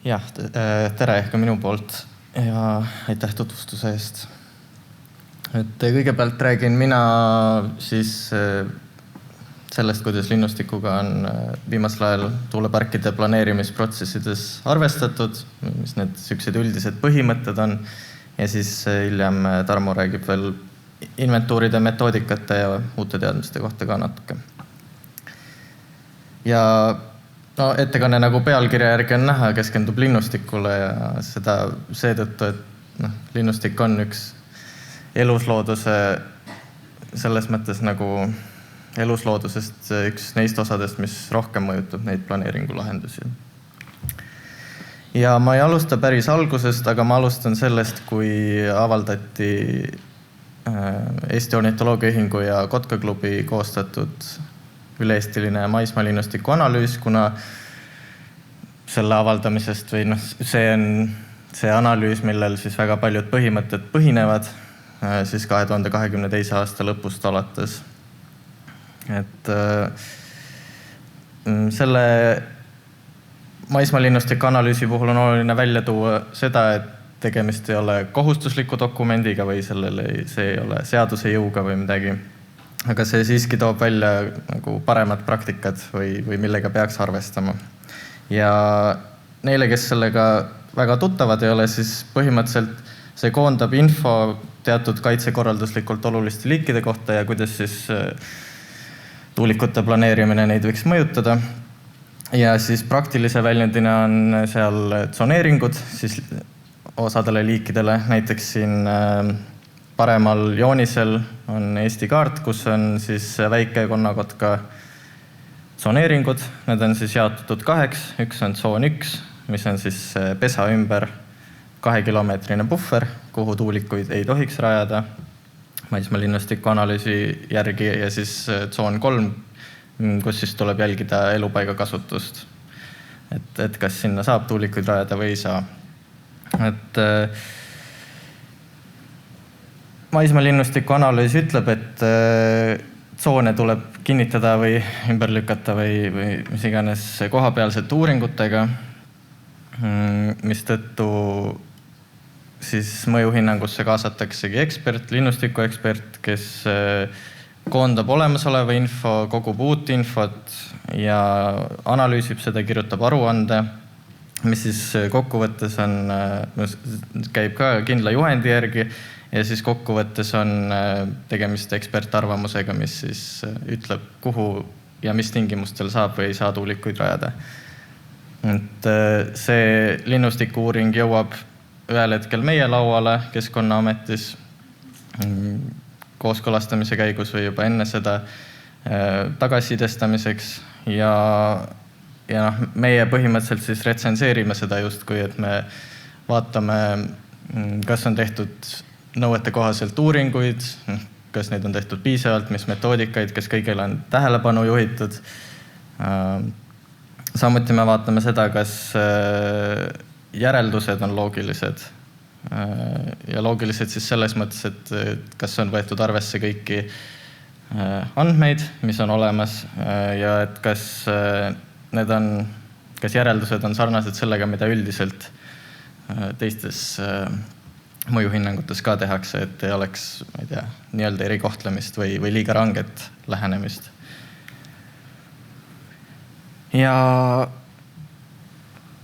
Jah, tere ka minu poolt ja aitäh tutvustuse eest. Kõigepealt räägin mina siis sellest, kuidas linnustikuga on viimasel ajal tuuleparkide planeerimisprotsessides arvestatud, mis need sellised üldised põhimõtted on, ja siis hiljem Tarmo räägib veel inventuuride, metoodikate ja uute teadmiste kohta ka natuke. Ja ettekanne nagu pealkirja järgi on näha, keskendub linnustikule ja seda seetõttu, et linnustik on üks eluslooduse selles mõttes nagu elusloodusest üks neist osadest, mis rohkem mõjutab neid planeeringulahendusi. Ja ma ei alusta päris algusest, aga ma alustan sellest, kui avaldati Eesti Ornitoloogia Ühingu ja Kotka klubi koostatud üle-eestiline maismaalinnustiku analüüs, kuna selle avaldamisest või see on see analüüs, millel siis väga paljud põhimõtted põhinevad siis 2022. aasta lõpust alates. Selle maismaalinnustiku analüüsi puhul on oluline välja tuua seda, et tegemist ei ole kohustusliku dokumendiga või see ei ole seaduse jõuga või midagi. Aga see siiski toob välja nagu paremad praktikad või millega peaks arvestama. Ja neile, kes sellega väga tuttavad ei ole, siis põhimõtteliselt see koondab info teatud kaitsekorralduslikult oluliste liikide kohta ja kuidas siis tuulikute planeerimine neid võiks mõjutada. Ja siis praktilise väljendina on seal tsoneeringud siis osadele liikidele, näiteks siin paremal joonisel on Eesti kaart, kus on siis väike konnakotka tsoneeringud. Need on siis jaotatud kaheks. Üks on tsoon 1, mis on siis pesa ümber 2-kilomeetrine puhver, kuhu tuulikuid ei tohiks rajada maismaalinnustiku analüüsi järgi, ja siis tsoon 3, kus siis tuleb jälgida elupaiga kasutust. Et kas sinna saab tuulikuid rajada või ei saa. Maismaalinnustiku analüüs ütleb, et tsoone tuleb kinnitada või ümber lükata või mis iganes kohapealsete uuringutega, mistõttu siis mõjuhinnangusse kaasataksegi ekspert, linnustikuekspert, kes koondab olemasoleva info, kogub uut infot ja analüüsib seda, kirjutab aruande, mis siis kokkuvõttes käib ka kindla juhendi järgi. Ja siis kokkuvõttes on tegemist ekspertarvamusega, mis siis ütleb, kuhu ja mis tingimustel saab või ei saa tuulikuid rajada. See linnustiku uuring jõuab ühel hetkel meie lauale Keskkonnaametis kooskõlastamise käigus või juba enne seda tagasisidestamiseks. Ja meie põhimõtteliselt siis retsenseerime seda justkui, et me vaatame, kas on tehtud nõuete kohaselt uuringuid, kas neid on tehtud piisavalt, mis metoodikaid, kas kõigil on tähelepanu juhitud. Samuti me vaatame seda, kas järeldused on loogilised. Ja loogilised siis selles mõttes, et kas on võetud arvesse kõiki andmeid, mis on olemas, ja et kas järeldused on sarnased sellega, mida üldiselt teistes mõjuhinnangutes ka tehakse, et ei oleks, ma ei tea, nii-öelda erikohtlemist või liiga ranget lähenemist. Ja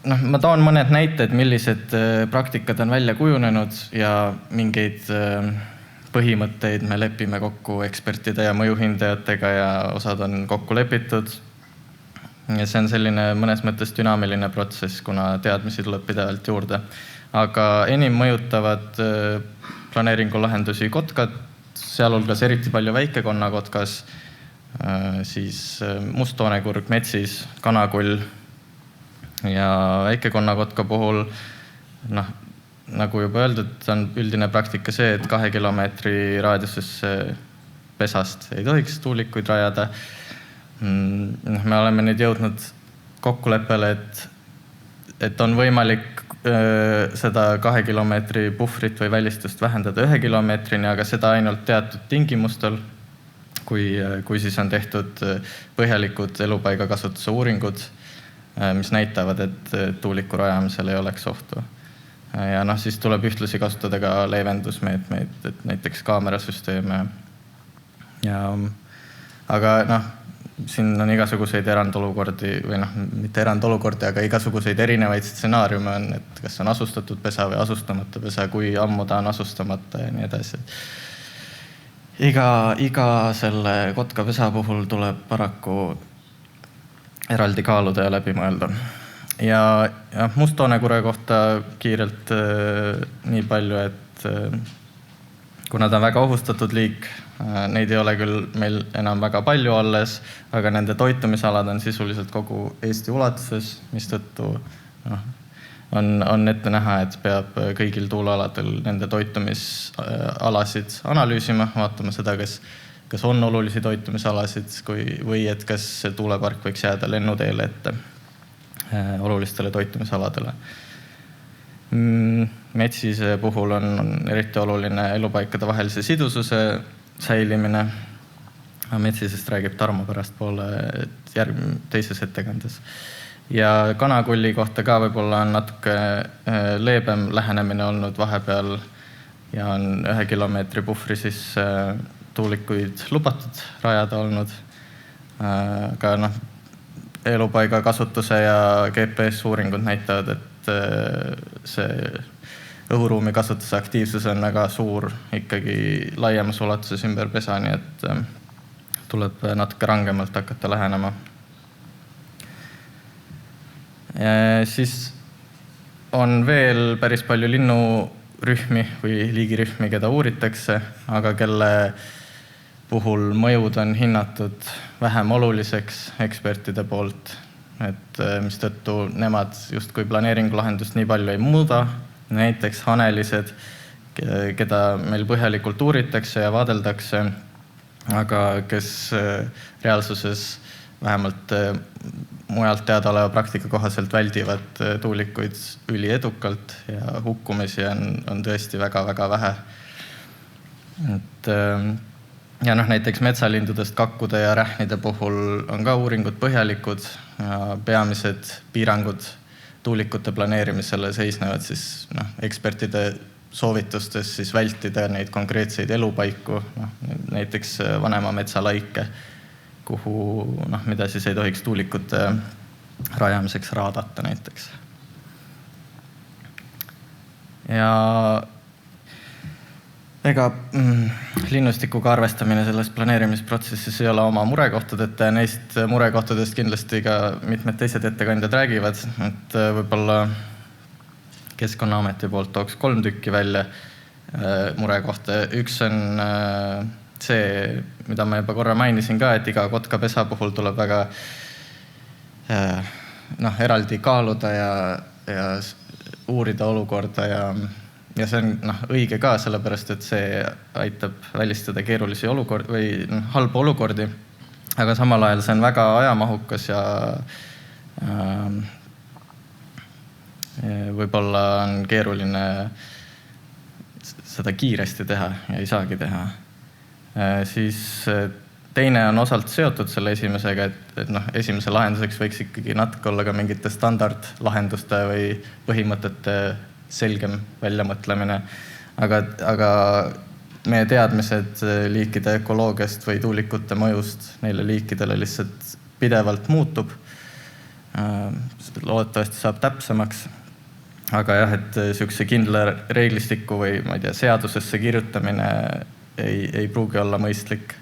ma toon mõned näited, millised praktikad on välja kujunenud ja mingeid põhimõtteid me lepime kokku ekspertide ja mõjuhindajatega ja osad on kokku lepitud. Ja see on selline mõnes mõttes dünaamiline protsess, kuna teadmisi tuleb pidevalt juurde. Aga enim mõjutavad planeeringulahendusi kotkad, sealhulgas eriti palju väikekonnakotkas, siis musttoonekurg metsis, kanakull. Ja väikekonnakotka puhul, nagu juba öeldud, on üldine praktika see, et 2 kilomeetri raadiuses pesast ei tohiks tuulikuid rajada. Me oleme nüüd jõudnud kokkuleppele, et on võimalik seda 2 kilomeetri puhvrit või välistust vähendada 1 kilomeetrini, aga seda ainult teatud tingimustel, kui siis on tehtud põhjalikud elupaiga kasutuse uuringud mis näitavad, et tuuliku rajamisel ei oleks ohtu. Ja siis tuleb ühtlasi kasutada ka leevendusmeetmeid, et näiteks kaamerasüsteeme. Aga siin on igasuguseid erandolukordi või mitte erandolukordi, aga igasuguseid erinevaid stsenaariume on, et kas on asustatud pesa või asustamata pesa, kui ammu ta on asustamata ja nii edasi. Iga selle kotkapesa puhul tuleb paraku eraldi kaaluda ja läbi mõelda. Ja musttoonekure kohta kiirelt nii palju, et kuna ta on väga ohustatud liik, neid ei ole küll meil enam väga palju alles, aga nende toitumisalad on sisuliselt kogu Eesti ulatuses, mistõttu on ette näha, et peab kõigil tuulealadel nende toitumisalasid analüüsima, vaatama seda, kas on olulisi toitumisalasid või et kas tuulepark võiks jääda lennuteele ette olulistele toitumisaladele. Metsise puhul on eriti oluline elupaikade vahelise sidususe säilimine. Metsisest räägib Tarmo pärastpoole teises ettekandes. Ja kanakulli kohta ka võib-olla on natuke leebem lähenemine olnud vahepeal ja on 1 kilomeetri puhvri sisse tuulikuid lubatud rajada olnud. Aga elupaiga kasutuse ja GPS-uuringud näitavad, et see õhuruumi kasutuse aktiivsus on väga suur ikkagi laiemas ulatuses ümber pesa, nii et tuleb natuke rangemalt hakata lähenema. Siis on veel päris palju linnurühmi või liigirühmi, keda uuritakse, aga kelle puhul mõjud on hinnatud vähem oluliseks ekspertide poolt, et mistõttu nemad justkui planeeringulahendust nii palju ei muuda. Näiteks hanelised, keda meil põhjalikult uuritakse ja vaadeldakse, aga kes reaalsuses vähemalt mujalt teadaoleva praktika kohaselt väldivad tuulikuid üliedukalt ja hukkumisi on tõesti väga-väga vähe. Ja näiteks metsalindudest kakkude ja rähnide puhul on ka uuringud põhjalikud ja peamised piirangud tuulikute planeerimisele seisnevad siis ekspertide soovitustes siis vältida neid konkreetseid elupaiku, näiteks vanema metsalaike, mida siis ei tohiks tuulikute rajamiseks raadata näiteks. Ja ega linnustikuga arvestamine selles planeerimisprotsessis ei ole oma murekohtadeta ja neist murekohtadest kindlasti ka mitmed teised ettekandjad räägivad, et võib-olla Keskkonnaameti poolt tooks 3 tükki välja murekohta. Üks on see, mida ma juba korra mainisin ka, et iga kotkapesa puhul tuleb väga eraldi kaaluda ja uurida olukorda ja see on õige ka, sellepärast et see aitab välistada keerulisi olukordi või halbu olukordi, aga samal ajal see on väga ajamahukas ja võib-olla on keeruline seda kiiresti teha ja ei saagi teha. Siis teine on osalt seotud selle esimesega, et esimese lahenduseks võiks ikkagi natuke olla ka mingite standardlahenduste või põhimõtete selgem väljamõtlemine, aga meie teadmised liikide ökoloogiast või tuulikute mõjust neile liikidele lihtsalt pidevalt muutub. Loodetavasti saab täpsemaks, aga jah, et sihukese kindla reeglistiku või seadusesse kirjutamine ei pruugi olla mõistlik.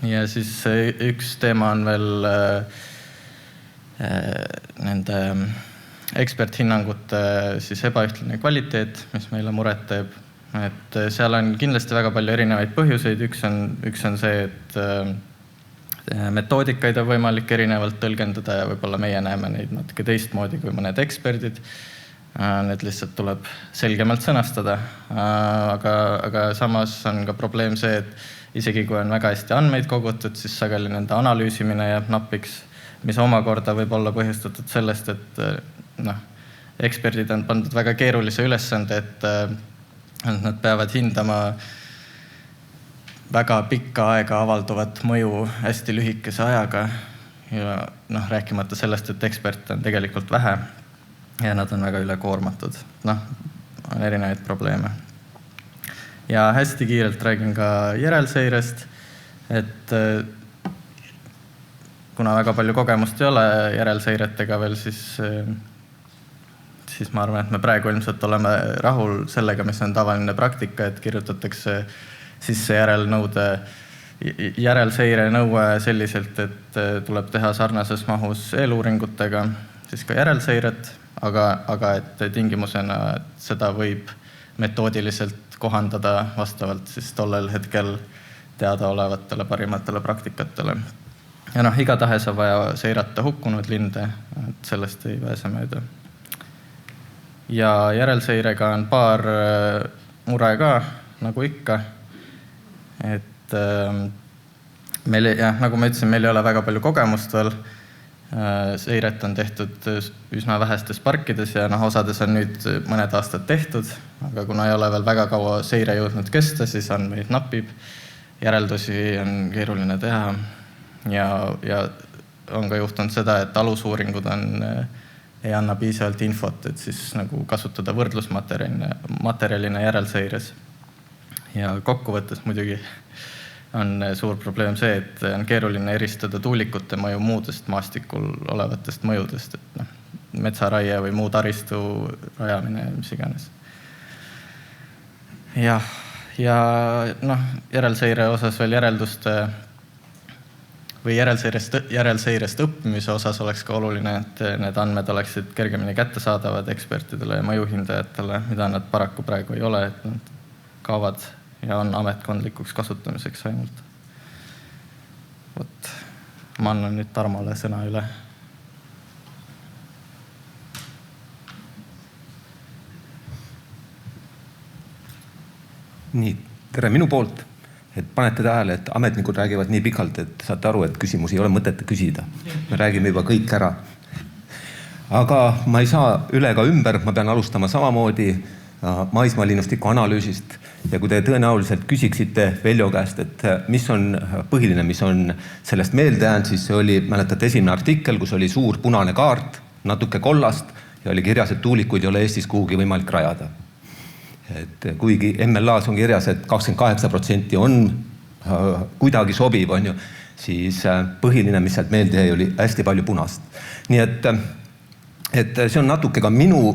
Ja siis üks teema on veel nende eksperthinnangute siis ebaühtlane kvaliteet, mis meile muret teeb. Et seal on kindlasti väga palju erinevaid põhjuseid. Üks on see, et metoodikaid on võimalik erinevalt tõlgendada ja võib-olla meie näeme neid natuke teistmoodi kui mõned eksperdid. Need lihtsalt tuleb selgemalt sõnastada. Aga samas on ka probleem see, et isegi kui on väga hästi andmeid kogutud, siis sageli nende analüüsimine jääb napiks, mis omakorda võib olla põhjustatud sellest, et eksperdid on pandud väga keerulise ülesande, et nad peavad hindama väga pikka aega avalduvat mõju hästi lühikese ajaga ja rääkimata sellest, et eksperte on tegelikult vähe ja nad on väga ülekoormatud. On erinevaid probleeme. Ja hästi kiirelt räägin ka järelseirest, et kuna väga palju kogemust ei ole järelseiretega veel, siis ma arvan, et me praegu ilmselt oleme rahul sellega, mis on tavaline praktika, et kirjutatakse sisse järelseire nõue selliselt, et tuleb teha sarnases mahus eeluuringutega, siis ka järelseiret, aga et tingimusena et seda võib metoodiliselt kohandada vastavalt siis tollel hetkel teadaolevatele parimatele praktikatele. Ja igatahes on vaja seirata hukkunud linde, et sellest ei pääse mööda. Ja järelseirega on paar mure ka, nagu ikka. Et meil, nagu ma ütlesin, meil ei ole väga palju kogemust veel. Seiret on tehtud üsna vähestes parkides ja osades on nüüd mõned aastad tehtud, aga kuna ei ole veel väga kaua seire jõudnud kesta, siis andmeid napib, järeldusi on keeruline teha ja on ka juhtunud seda, et alusuuringud ei anna piisavalt infot, et siis nagu kasutada võrdlusmaterjalina järelseires. Ja kokkuvõttes muidugi on suur probleem see, et on keeruline eristada tuulikute mõju muudest maastikul olevatest mõjudest, et metsaraie või muu taristu rajamine, mis iganes. Ja järelseire osas veel järelduste või järelseirest õppimise osas oleks ka oluline, et need andmed oleksid kergemini kättesaadavad ekspertidele ja mõjuhindajatele, mida nad paraku praegu ei ole, et nad kaovad ja on ametkondlikuks kasutamiseks ainult. Ma annan nüüd Tarmole sõna üle. Nii, tere minu poolt. Et panete tähele, et ametnikud räägivad nii pikalt, et saate aru, et küsimusi ei ole mõtet küsida. Me räägime juba kõik ära. Aga ma ei saa üle ega ümber, ma pean alustama samamoodi maismaalinnustiku analüüsist. Ja kui te tõenäoliselt küsiksite Veljo käest, et mis on põhiline, mis on sellest meelde jäänud, siis see oli, mäletate, esimene artikkel, kus oli suur punane kaart, natuke kollast ja oli kirjas, et tuulikuid ei ole Eestis kuhugi võimalik rajada. Et kuigi MLA-s on kirjas, et 28% on kuidagi sobiv, on ju, siis põhiline, mis sealt meelde jäi, oli hästi palju punast. Nii et see on natuke ka minu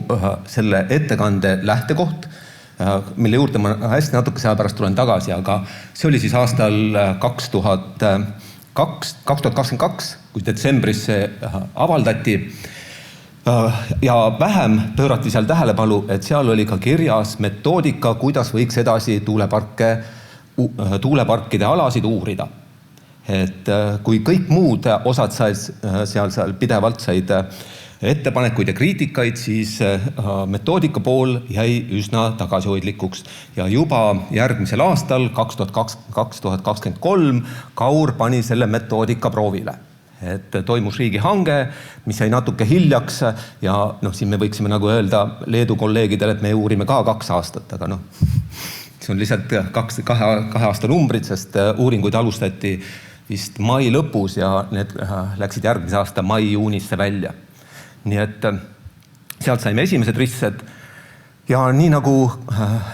selle ettekande lähtekoht, mille juurde ma hästi natuke selle pärast tulen tagasi, aga see oli siis aastal 2022, kui detsembris see avaldati. Ja vähem pöörati seal tähelepanu, et seal oli ka kirjas metoodika, kuidas võiks edasi tuuleparkide alasid uurida. Et kui kõik muud osad seal pidevalt said ettepanekuid ja kriitikaid, siis metoodika pool jäi üsna tagasihoidlikuks. Ja juba järgmisel aastal, 2023, Kaur pani selle metoodika proovile. Et toimus riigihange, mis jäi natuke hiljaks ja siin me võiksime nagu öelda Leedu kolleegidele, et me uurime ka 2 aastat, aga see on lihtsalt 2 aasta numbrid, sest uuringuid alustati vist mai lõpus ja need läksid järgmise aasta mai-juunisse välja. Nii et sealt saime esimesed ristsed ja nii nagu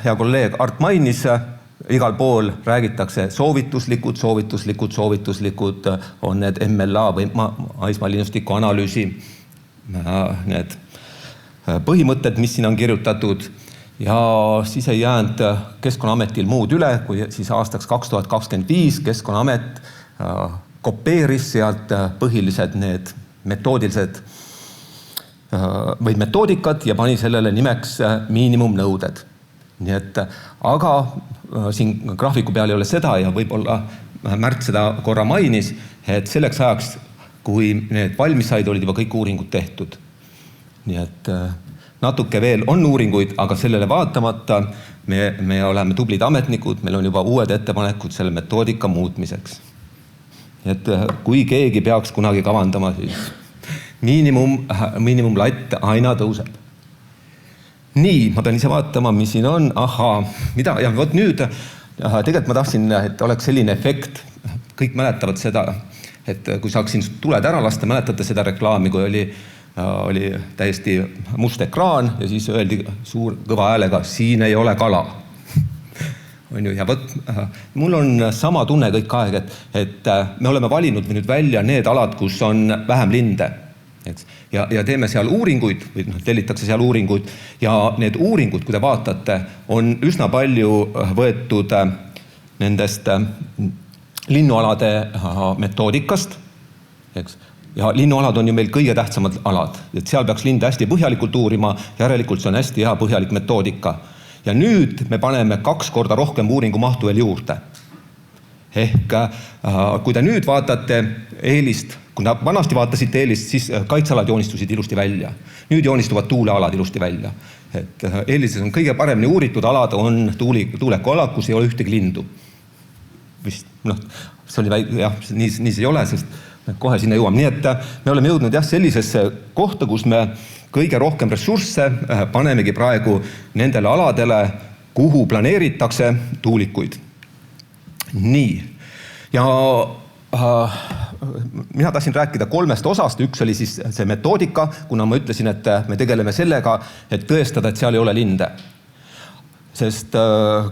hea kolleeg Art mainis, igal pool räägitakse soovituslikud on need MLA või maismaalinnustiku analüüsi need põhimõtted, mis siin on kirjutatud ja siis ei jäänud Keskkonnaametil muud üle, kui siis aastaks 2025 Keskkonnaamet kopeeris sealt põhilised need metoodilised või metoodikad ja pani sellele nimeks miinimumnõuded. Nii et, aga siin graafiku peal ei ole seda ja võib-olla Märt seda korra mainis, et selleks ajaks, kui need valmis said, olid juba kõik uuringud tehtud. Nii et natuke veel on uuringuid, aga sellele vaatamata me oleme tublid ametnikud, meil on juba uued ettepanekud selle metoodika muutmiseks. Et kui keegi peaks kunagi kavandama, siis miinimumlatt aina tõuseb. Nii, ma pean ise vaatama, mis siin on. Mida? Ja võt nüüd, tegelikult ma tahtsin, et oleks selline efekt. kõik mäletavad seda, et kui saaksin tuled ära lasta, mäletate seda reklaami, kui oli täiesti must ekraan ja siis öeldi suur kõva häälega, siin ei ole kala. On ju, ja mul on sama tunne kõik aeg, et me oleme valinud nüüd välja need alad, kus on vähem linde. Ja teeme seal uuringuid või tellitakse seal uuringuid ja need uuringud, kui te vaatate, on üsna palju võetud nendest linnualade metoodikast, eks? Ja linnualad on ju meil kõige tähtsamad alad, et seal peaks linde hästi põhjalikult uurima, järelikult see on hästi hea põhjalik metoodika. Ja nüüd me paneme 2 korda rohkem uuringumahtu veel juurde. Ehk kui te nüüd vaatate eelist, kui te vanasti vaatasite eelist, siis kaitsealad joonistusid ilusti välja. Nüüd joonistuvad tuulealad ilusti välja. Et eelises on kõige paremini uuritud alad on tuuleku alad, kus ei ole ühtegi lindu. Vist, see oli jah, nii see ei ole, sest kohe sinna jõuame. Nii et me oleme jõudnud sellisesse kohta, kus me kõige rohkem ressursse panemegi praegu nendele aladele, kuhu planeeritakse tuulikuid. Nii. Ja mina tahtsin rääkida 3 osast. Üks oli siis see metoodika, kuna ma ütlesin, et me tegeleme sellega, et tõestada, et seal ei ole linde. Sest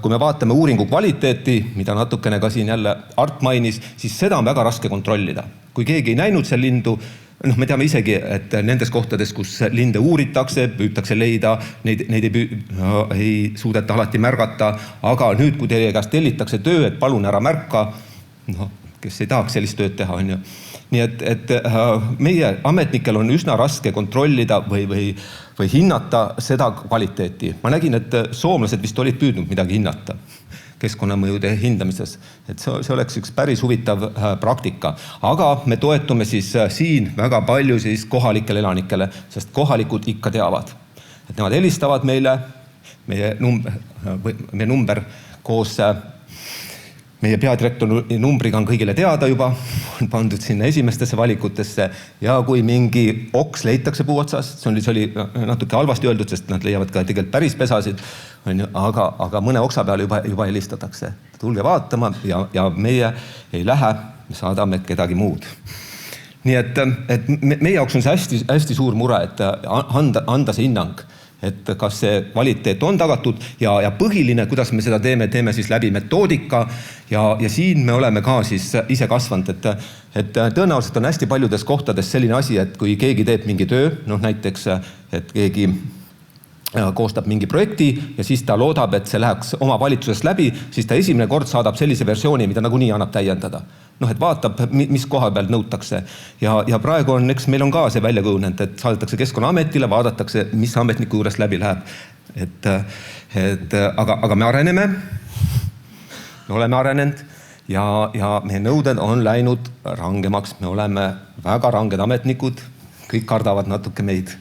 kui me vaatame uuringu kvaliteeti, mida natukene ka siin jälle Art mainis, siis seda on väga raske kontrollida. Kui keegi ei näinud seal lindu, me teame isegi, et nendes kohtades, kus linde uuritakse, püütakse leida, neid ei suudeta alati märgata, aga nüüd, kui teie käest tellitakse töö, et palun ära märka, kes ei tahaks sellist tööd teha, on ju. Nii et meie ametnikel on üsna raske kontrollida või hinnata seda kvaliteeti. Ma nägin, et soomlased vist olid püüdnud midagi hinnata keskkonnamõjude hindamises. Et see oleks üks päris huvitav praktika. Aga me toetume siis siin väga palju siis kohalikele elanikele, sest kohalikud ikka teavad. Et nemad helistavad meile, meie number koos meie peadirektori numbriga on kõigile teada juba, on pandud sinna esimestesse valikutesse ja kui mingi oks leitakse puu otsas, see oli natuke halvasti öeldud, sest nad leiavad ka tegelikult päris pesasid, aga mõne oksa peale juba helistatakse. Tulge vaatama ja meie ei lähe, me saadame kedagi muud. Nii et meie jaoks on see hästi suur mure, et anda see hinnang, et kas see kvaliteet on tagatud ja põhiline, kuidas me seda teeme siis läbi metoodika ja siin me oleme ka siis ise kasvanud, et tõenäoliselt on hästi paljudes kohtades selline asi, et kui keegi teeb mingi töö, näiteks, et keegi koostab mingi projekti ja siis ta loodab, et see läheks oma valitsusest läbi, siis ta esimene kord saadab sellise versiooni, mida nagunii annab täiendada. Et vaatab, mis koha peal nõutakse. Ja praegu on, eks meil on ka see välja kujunenud, et saadetakse Keskkonnaametile, vaadatakse, mis ametniku juures läbi läheb. Aga me areneme, me oleme arenenud ja meie nõuded on läinud rangemaks. Me oleme väga ranged ametnikud, kõik kardavad natuke meid.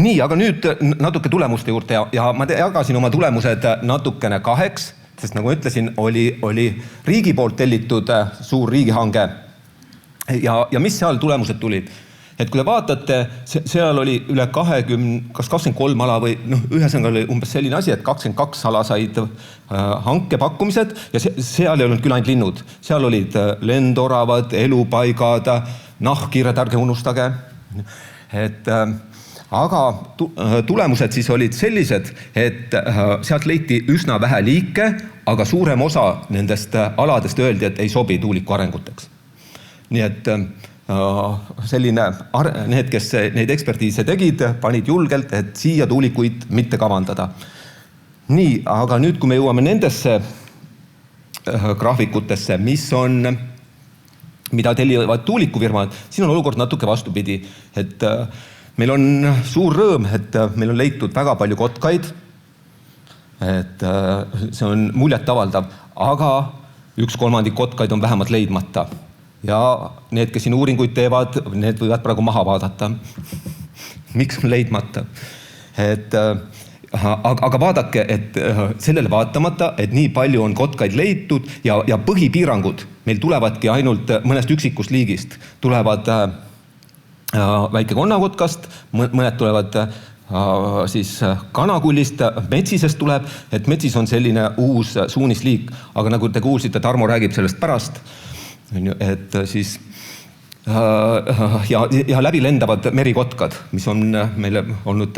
Nii, aga nüüd natuke tulemuste juurde ja ma jagasin oma tulemused natukene 2, sest nagu ütlesin, oli riigi poolt tellitud suur riigihange ja mis seal tulemused tulid. Et kui te vaatate, seal oli üle 23 ala või ühesõnaga oli umbes selline asi, et 22 ala said hankepakkumised ja seal ei olnud küll ainult linnud. Seal olid lendoravad, elupaigad, nahkhiired, ärge unustage. Aga tulemused siis olid sellised, et sealt leiti üsna vähe liike, aga suurem osa nendest aladest öeldi, et ei sobi tuuliku arenguteks. Nii et need, kes neid ekspertiise tegid, panid julgelt, et siia tuulikuid mitte kavandada. Nii, aga nüüd, kui me jõuame nendesse graafikutesse, mida tellivad tuulikufirmad, siin on olukord natuke vastupidi, et meil on suur rõõm, et meil on leitud väga palju kotkaid, et see on muljet avaldav, aga 1/3 kotkaid on vähemalt leidmata. Ja need, kes siin uuringuid teevad, need võivad praegu maha vaadata. Miks on leidmata? Aga vaadake, et sellele vaatamata, et nii palju on kotkaid leitud ja põhipiirangud meil tulevadki ainult mõnest üksikust liigist. Tulevad väike konnakotkast, mõned tulevad siis kanakullist, metsisest tuleb, et metsis on selline uus suunisliik, aga nagu te kuulsite, Tarmo räägib sellest pärast. et siis ja läbi lendavad merikotkad, mis on meile olnud,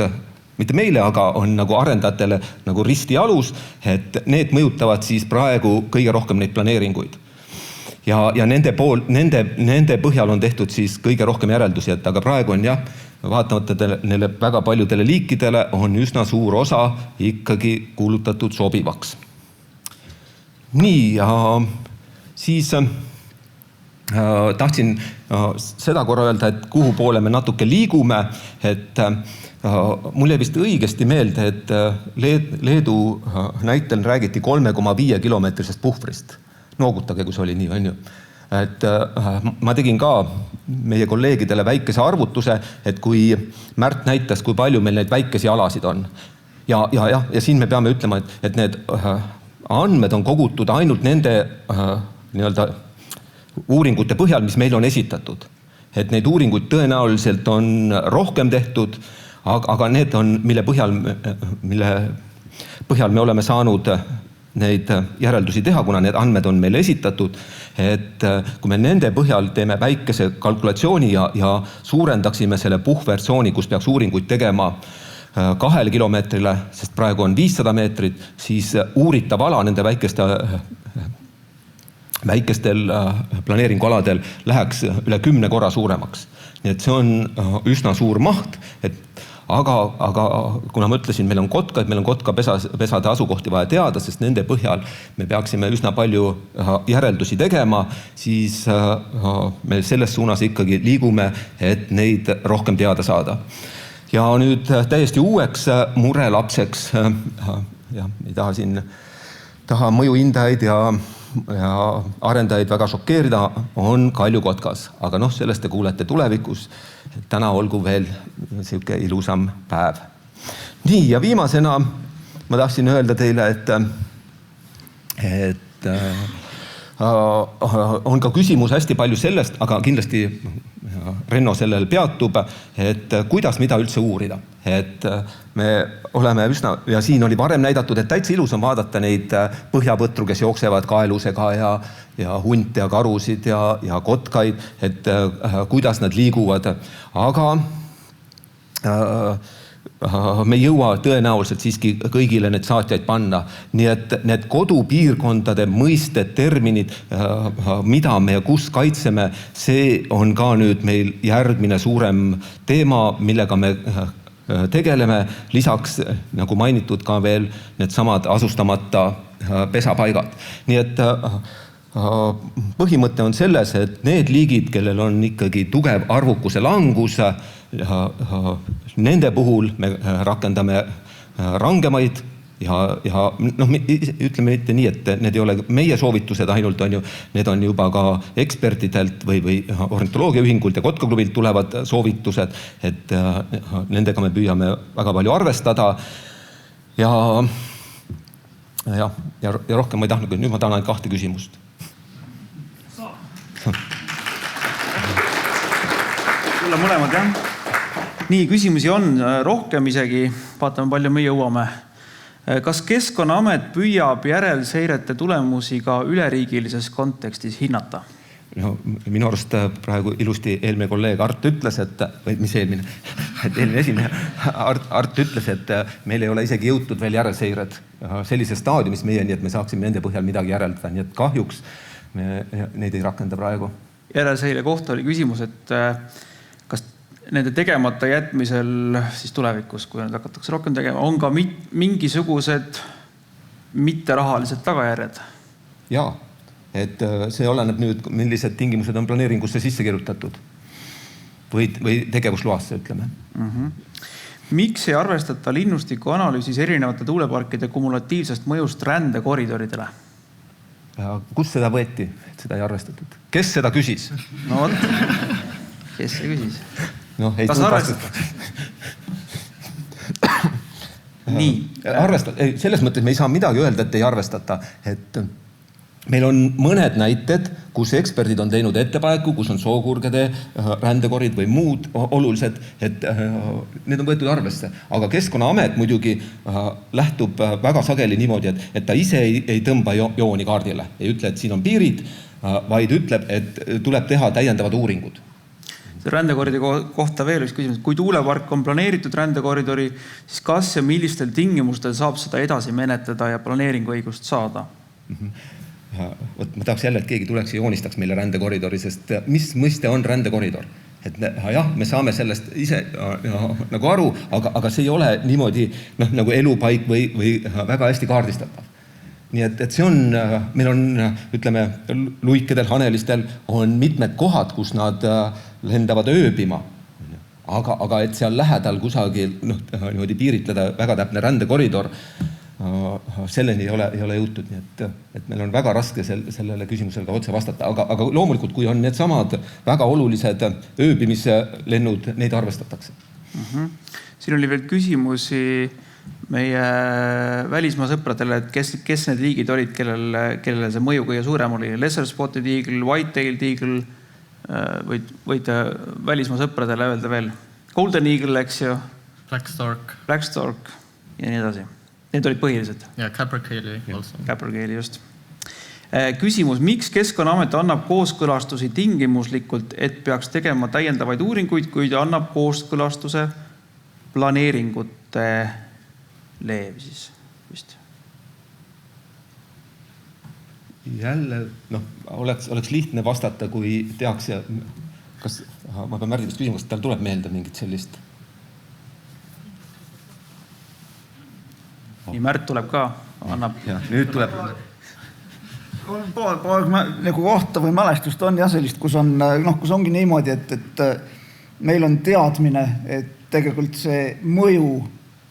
mitte meile, aga on nagu arendajatele nagu ristialus, et need mõjutavad siis praegu kõige rohkem neid planeeringuid. Ja nende põhjal on tehtud siis kõige rohkem järeldusi, et aga praegu on jah, vaatamata neile väga paljudele liikidele on üsna suur osa ikkagi kuulutatud sobivaks. Nii, ja siis tahtsin seda korra öelda, et kuhu poole me natuke liigume, et mul jäi vist õigesti meelde, et Leedu näitel räägiti 3,5 kilomeetrisest puhvrist. Noogutage, kui see oli nii, on ju. Et ma tegin ka meie kolleegidele väikese arvutuse, et kui Märt näitas, kui palju meil neid väikesi alasid on. Ja siin me peame ütlema, et need andmed on kogutud ainult nende nii-öelda uuringute põhjal, mis meil on esitatud. Et neid uuringuid tõenäoliselt on rohkem tehtud, aga need on, mille põhjal me oleme saanud neid järeldusi teha, kuna need andmed on meile esitatud, et kui me nende põhjal teeme väikese kalkulatsiooni ja suurendaksime selle puhvertsooni, kus peaks uuringuid tegema 2 kilomeetrile, sest praegu on 500 meetrit, siis uuritav ala nende väikestel planeeringualadel läheks üle 10 korra suuremaks. Nii et see on üsna suur maht, aga kuna ma ütlesin, meil on kotkapesade asukohti vaja teada, sest nende põhjal me peaksime üsna palju järeldusi tegema, siis me selles suunas ikkagi liigume, et neid rohkem teada saada. Ja nüüd täiesti uueks murelapseks, ei taha mõjuhindajaid ja arendajaid väga šokeerida, on kaljukotkas. Aga sellest te kuulete tulevikus. Täna olgu veel selline ilusam päev. Nii, ja viimasena ma tahtsin öelda teile, et on ka küsimus hästi palju sellest, aga kindlasti Renno sellel peatub, et kuidas mida üldse uurida. Et me oleme üsna, ja siin oli varem näidatud, et täitsa ilus on vaadata neid põhjapõtru, kes jooksevad kaelusega ja hunte ja karusid ja kotkaid, et kuidas nad liiguvad. Aga me ei jõua tõenäoliselt siiski kõigile need saatjaid panna. Nii et need kodupiirkondade mõisted, terminid, mida me ja kus kaitseme, see on ka nüüd meil järgmine suurem teema, millega me tegeleme. Lisaks, nagu mainitud, ka veel need samad asustamata pesapaigad. Nii et põhimõte on selles, et need liigid, kellel on ikkagi tugev arvukuse langus, nende puhul me rakendame rangemaid ja ütleme mitte nii, et need ei ole meie soovitused ainult, on ju, need on juba ka ekspertidelt või ornitoloogiaühingult ja kotkaklubilt tulevad soovitused, et nendega me püüame väga palju arvestada ja rohkem ma ei tahtnud, nüüd ma tahan ainult 2 küsimust. Sulle mõlemad, jah. Nii, küsimusi on rohkem isegi, vaatame palju me jõuame. Kas Keskkonnaamet püüab järelseirete tulemusi ka üleriigilises kontekstis hinnata? No, minu arust praegu ilusti eelmine kolleeg Art ütles, või mis eelmine? Eelmine esimene Art ütles, et meil ei ole isegi jõutud veel järelseired sellises staadiumis meie, nii et me saaksime nende põhjal midagi järeldada, nii et kahjuks me neid ei rakenda praegu. Järelseire kohta oli küsimus, et kas nende tegemata jätmisel siis tulevikus, kui nad hakatakse rohkem tegema, on ka mingisugused mitterahalised tagajärjed? Jaa, et see oleneb nüüd, millised tingimused on planeeringusse sisse kirjutatud või tegevusloasse, ütleme. Miks ei arvestata linnustiku analüüsis erinevate tuuleparkide kumulatiivsest mõjust rändekoridoridele? Kus seda võeti? Seda ei arvestatud. Kes seda küsis? No, kes see küsis? No, ei kas arvestada? Nii. Selles mõttes me ei saa midagi öelda, et ei arvestata. Et meil on mõned näited, kus eksperdid on teinud ettepaneku, kus on sookurgede rändekorid või muud olulised, et need on võetud arvesse. Aga Keskkonnaamet muidugi lähtub väga sageli niimoodi, et ta ise ei tõmba jooni kaardile. Ei ütle, et siin on piirid, vaid ütleb, et tuleb teha täiendavad uuringud. Rändekoridori kohta veel üks küsimus. Kui tuulepark on planeeritud rändekoridori, siis kas ja millistel tingimustel saab seda edasi menetleda ja planeeringuõigust saada? Ma tahaks jälle, et keegi tuleks ja joonistaks meile rändekoridori, sest mis mõiste on rändekoridor? Et jah, me saame sellest ise nagu aru, aga see ei ole niimoodi nagu elupaik või väga hästi kaardistatav. Nii et see on, meil on, ütleme, luikedel, hanelistel on mitmed kohad, kus nad lendavad ööbima. Aga et seal lähedal kusagil niimoodi piiritleda väga täpne rändekoridor, selleni ei ole jõutud, nii et meil on väga raske sellele küsimusele ka otse vastata, aga loomulikult, kui on need samad väga olulised ööbimislennud, neid arvestatakse. Siin oli veel küsimusi meie välismaa sõpradele, et kes need liigid olid, kellele see mõju kõige suurem oli. Lesser spotted eagle, white-tailed eagle, võid välismaa sõpradele öelda veel. Golden eagle, eks ju? Black stork ja nii edasi. Need olid põhilised. Ja Capercaillie also. Capercaillie, just. Küsimus, miks Keskkonnaamet annab kooskõlastusi tingimuslikult, et peaks tegema täiendavaid uuringuid, kuid annab kooskõlastuse planeeringute leev siis vist? Jälle, oleks lihtne vastata, kui teaks ja kas, ma pean märgitust küsimust, tal tuleb meelde mingit sellist. Nii Märt tuleb ka, annab. Ja, nüüd tuleb. Paar nagu kohta või mälestust on jah sellist, kus ongi niimoodi, et meil on teadmine, et tegelikult see mõju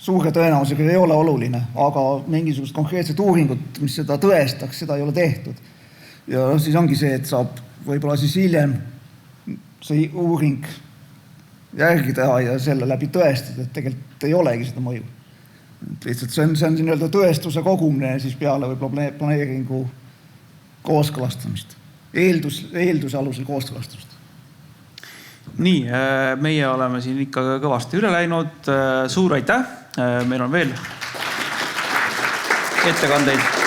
suure tõenäosusega ei ole oluline, aga mingisugust konkreetset uuringut, mis seda tõestaks, seda ei ole tehtud. Ja siis ongi see, et saab võib-olla siis hiljem see uuring järgi teha ja selle läbi tõestada, et tegelikult ei olegi seda mõju. Lihtsalt see on nii-öelda tõestuse kogumine siis peale või planeeringu kooskõlastamist. Eelduse alusel kooskõlastamist. Nii, meie oleme siin ikka kõvasti üle läinud. Suur aitäh! Meil on veel ettekandeid.